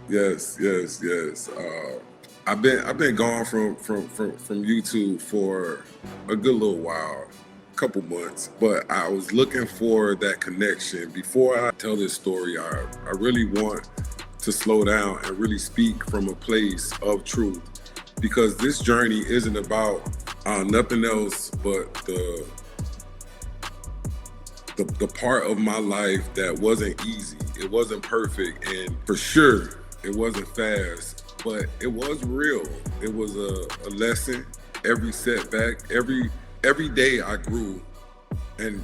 yes. I've been gone from YouTube for a good little while, couple months, but I was looking for that connection. Before I tell this story, I really want to slow down and really speak from a place of truth, because this journey isn't about nothing else but the part of my life that wasn't easy. It wasn't perfect, and for sure, it wasn't fast, but it was real. It was a lesson. Every setback, every day I grew, and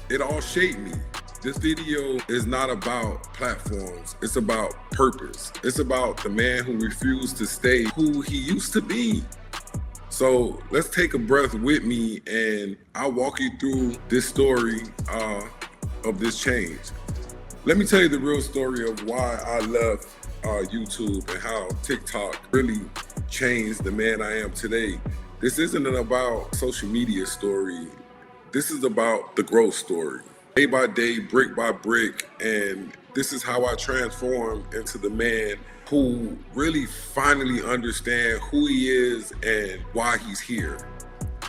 it all shaped me. This video is not about platforms. It's about purpose. It's about the man who refused to stay who he used to be. So let's take a breath with me, and I'll walk you through this story of this change. Let me tell you the real story of why I left YouTube and how TikTok really changed the man I am today. This isn't about social media story. This is about the growth story. Day by day, brick by brick, and this is how I transformed into the man who really finally understand who he is and why he's here.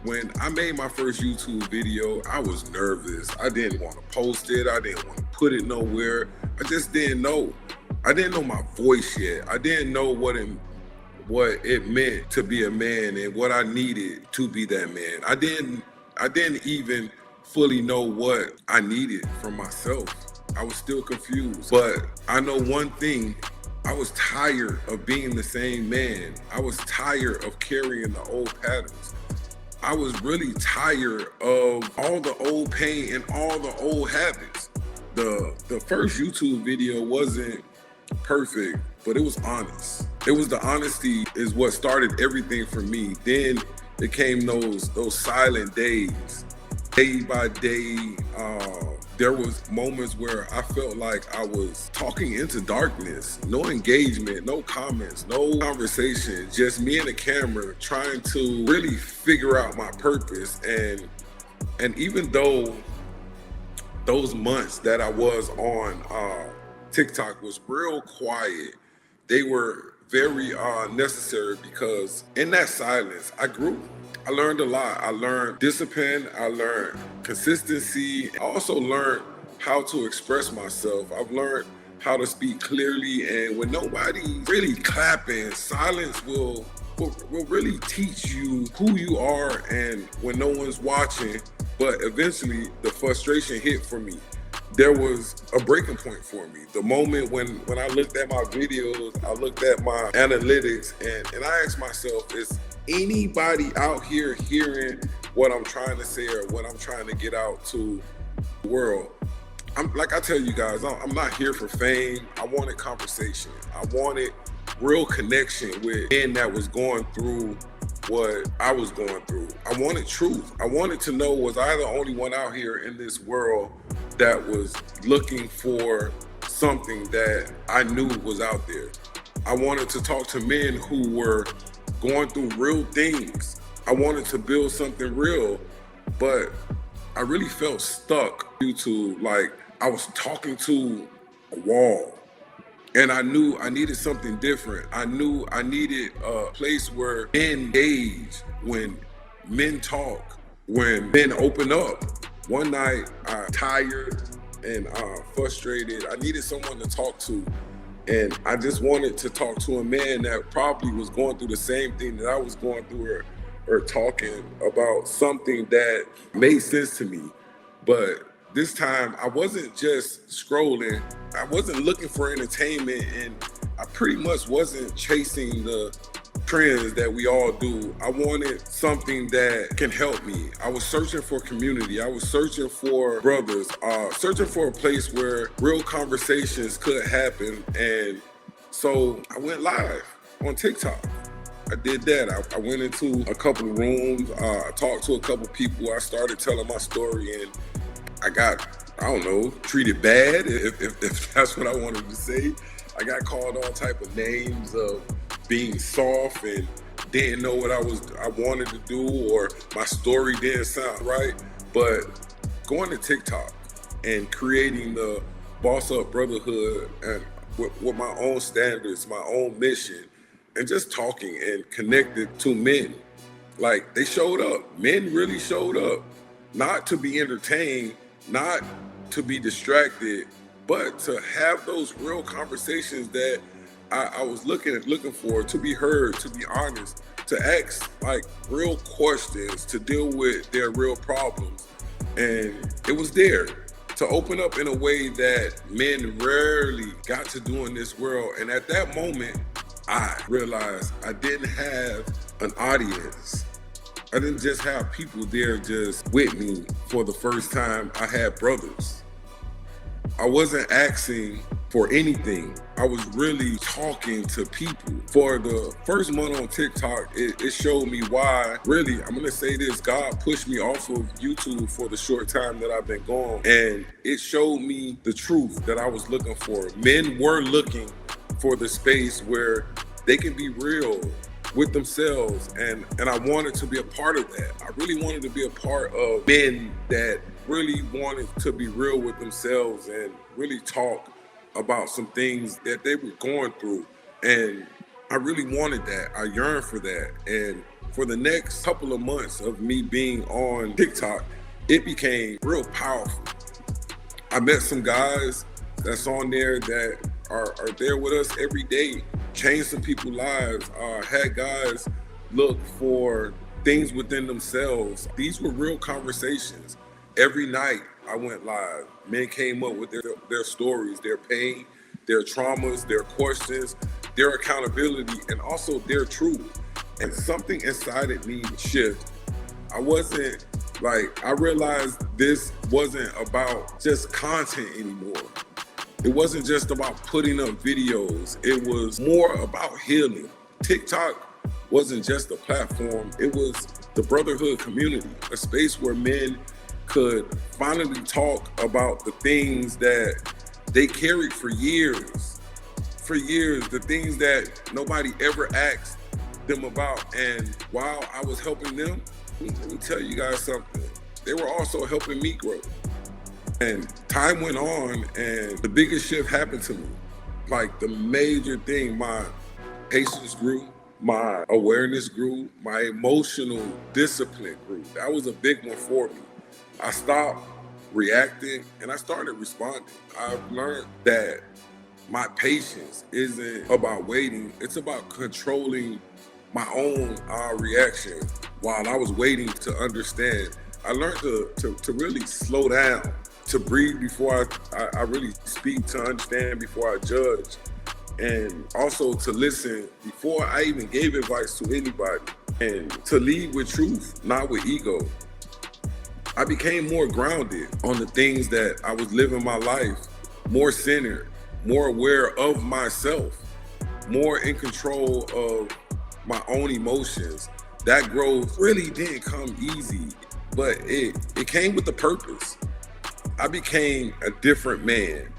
When I made my first YouTube video, I was nervous. I didn't want to post it. I didn't want to put it nowhere. I just didn't know. I didn't know my voice yet. I didn't know what it meant to be a man and what I needed to be that man. I didn't even fully know what I needed from myself. I was still confused. But I know one thing. I was tired of being the same man. I was tired of carrying the old patterns. I was really tired of all the old pain and all the old habits. The first YouTube video wasn't perfect, but it was honest. It was the honesty is what started everything for me. Then it came those silent days. Day by day, there was moments where I felt like I was talking into darkness. No engagement, no comments, no conversation, just me and the camera trying to really figure out my purpose. And even though those months that I was on TikTok was real quiet, they were very necessary, because in that silence, I grew. I learned a lot. I learned discipline. I learned consistency. I also learned how to express myself. I've learned how to speak clearly, and when nobody's really clapping, silence will really teach you who you are, and when no one's watching. But eventually, the frustration hit for me. There was a breaking point for me. The moment when I looked at my videos, I looked at my analytics, and I asked myself, is anybody out here hearing what I'm trying to say or what I'm trying to get out to the world? Like I tell you guys, I'm not here for fame. I wanted conversation. I wanted real connection with men that was going through what I was going through. I wanted truth. I wanted to know, was I the only one out here in this world that was looking for something that I knew was out there? I wanted to talk to men who were going through real things. I wanted to build something real, but I really felt stuck due to, like, I was talking to a wall. And I knew I needed something different. I knew I needed a place where men engage, when men talk, when men open up. One night, I tired and frustrated. I needed someone to talk to. And I just wanted to talk to a man that probably was going through the same thing that I was going through, or talking about something that made sense to me. But this time, I wasn't just scrolling. I wasn't looking for entertainment, and I pretty much wasn't chasing the trends that we all do. I wanted something that can help me. I was searching for community. I was searching for brothers, searching for a place where real conversations could happen. And so I went live on TikTok. I did that. I went into a couple of rooms. I talked to a couple of people. I started telling my story, and I got, I don't know, treated bad, if that's what I wanted to say. I got called all type of names of being soft and didn't know what I wanted to do, or my story didn't sound right. But going to TikTok and creating the Boss Up Brotherhood, and with my own standards, my own mission, and just talking and connected to men. Like, they showed up. Men really showed up, not to be entertained, not to be distracted, but to have those real conversations that I was looking for, to be heard, to be honest, to ask like real questions, to deal with their real problems. And it was there to open up in a way that men rarely got to do in this world. And at that moment, I realized I didn't have an audience. I didn't just have people there just with me for the first time. I had brothers. I wasn't asking for anything. I was really talking to people. For the first month on TikTok, it showed me why, really, I'm gonna say this, God pushed me off of YouTube for the short time that I've been gone. And it showed me the truth that I was looking for. Men were looking for the space where they can be real with themselves, and I wanted to be a part of that. I really wanted to be a part of men that really wanted to be real with themselves and really talk about some things that they were going through. And I really wanted that. I yearned for that. And for the next couple of months of me being on TikTok, it became real powerful. I met some guys that's on there that are there with us every day, changed some people's lives, had guys look for things within themselves. These were real conversations. Every night I went live. Men came up with their stories, their pain, their traumas, their questions, their accountability, and also their truth. And something inside of me shifted. I realized this wasn't about just content anymore. It wasn't just about putting up videos. It was more about healing. TikTok wasn't just a platform. It was the Brotherhood community, a space where men could finally talk about the things that they carried for years. For years, the things that nobody ever asked them about. And while I was helping them, let me tell you guys something. They were also helping me grow. And time went on, and the biggest shift happened to me. Like, the major thing, my patience grew, my awareness grew, my emotional discipline grew. That was a big one for me. I stopped reacting and I started responding. I've learned that my patience isn't about waiting, it's about controlling my own reaction while I was waiting to understand. I learned to really slow down, to breathe before I really speak, to understand before I judge, and also to listen before I even gave advice to anybody, and to lead with truth, not with ego. I became more grounded on the things that I was living my life, more centered, more aware of myself, more in control of my own emotions. That growth really didn't come easy, but it came with a purpose. I became a different man.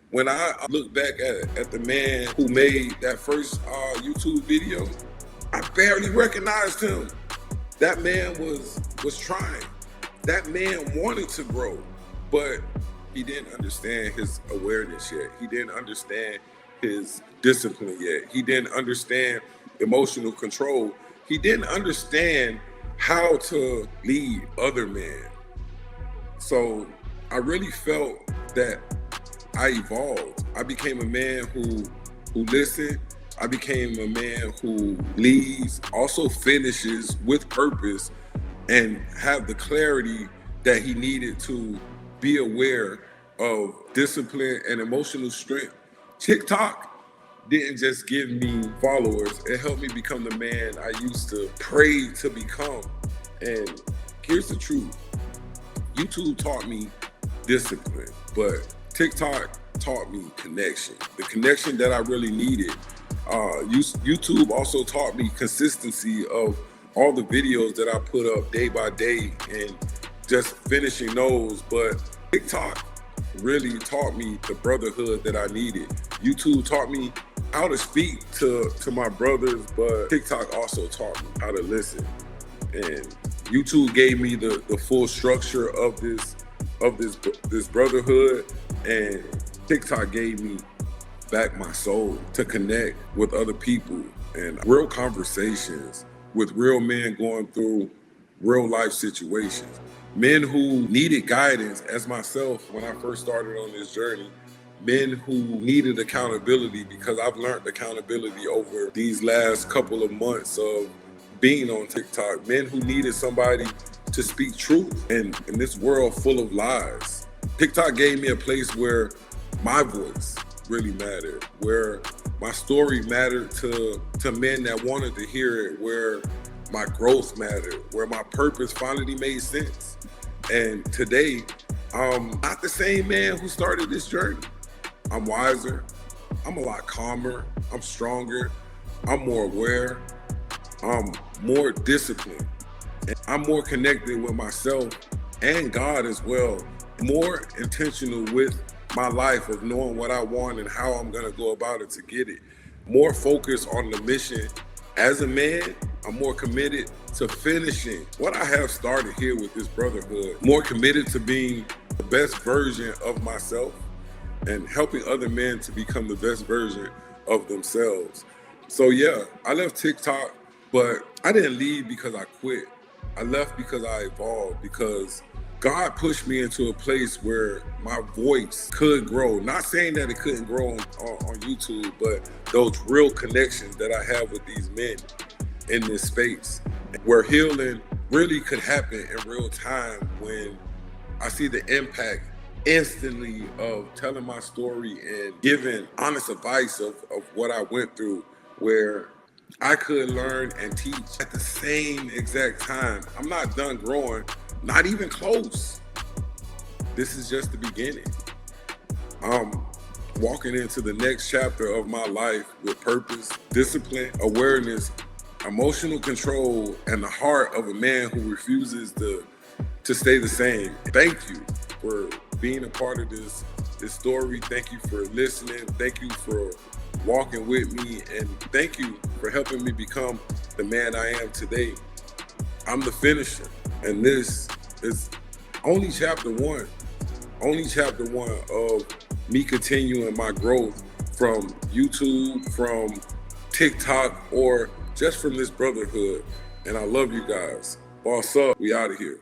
When I look back at the man who made that first YouTube video, I barely recognized him. That man was trying. That man wanted to grow, but he didn't understand his awareness yet. He didn't understand his discipline yet. He didn't understand emotional control. He didn't understand how to lead other men. So I really felt that I evolved. I became a man who listened. I became a man who leads, also finishes with purpose, and have the clarity that he needed to be aware of discipline and emotional strength. TikTok didn't just give me followers, it helped me become the man I used to pray to become. And here's the truth. YouTube taught me discipline, but TikTok taught me connection, the connection that I really needed. YouTube also taught me consistency of all the videos that I put up day by day and just finishing those. But TikTok really taught me the brotherhood that I needed. YouTube taught me how to speak to my brothers, but TikTok also taught me how to listen. And YouTube gave me the full structure of this brotherhood, and TikTok gave me back my soul to connect with other people and real conversations with real men going through real life situations. Men who needed guidance, as myself when I first started on this journey, men who needed accountability because I've learned accountability over these last couple of months of being on TikTok, men who needed somebody to speak truth in this world full of lies. TikTok gave me a place where my voice really mattered, where my story mattered to men that wanted to hear it, where my growth mattered, where my purpose finally made sense. And today, I'm not the same man who started this journey. I'm wiser, I'm a lot calmer, I'm stronger, I'm more aware, I'm more disciplined, and I'm more connected with myself and God as well, more intentional with my life of knowing what I want and how I'm gonna go about it to get it. More focused on the mission. As a man, I'm more committed to finishing what I have started here with this brotherhood. More committed to being the best version of myself and helping other men to become the best version of themselves. So yeah, I left TikTok, but I didn't leave because I quit. I left because I evolved, because God pushed me into a place where my voice could grow. Not saying that it couldn't grow on YouTube, but those real connections that I have with these men in this space where healing really could happen in real time when I see the impact instantly of telling my story and giving honest advice of what I went through, where I could learn and teach at the same exact time. I'm not done growing, not even close. This is just the beginning. I'm walking into the next chapter of my life with purpose, discipline, awareness, emotional control, and the heart of a man who refuses to stay the same. Thank you for being a part of this story. Thank you for listening. Thank you for walking with me, and thank you for helping me become the man I am today. I'm the finisher, and this is only chapter one. Only chapter one of me continuing my growth from YouTube, from TikTok, or just from this brotherhood. And I love you guys. Boss up, we out of here.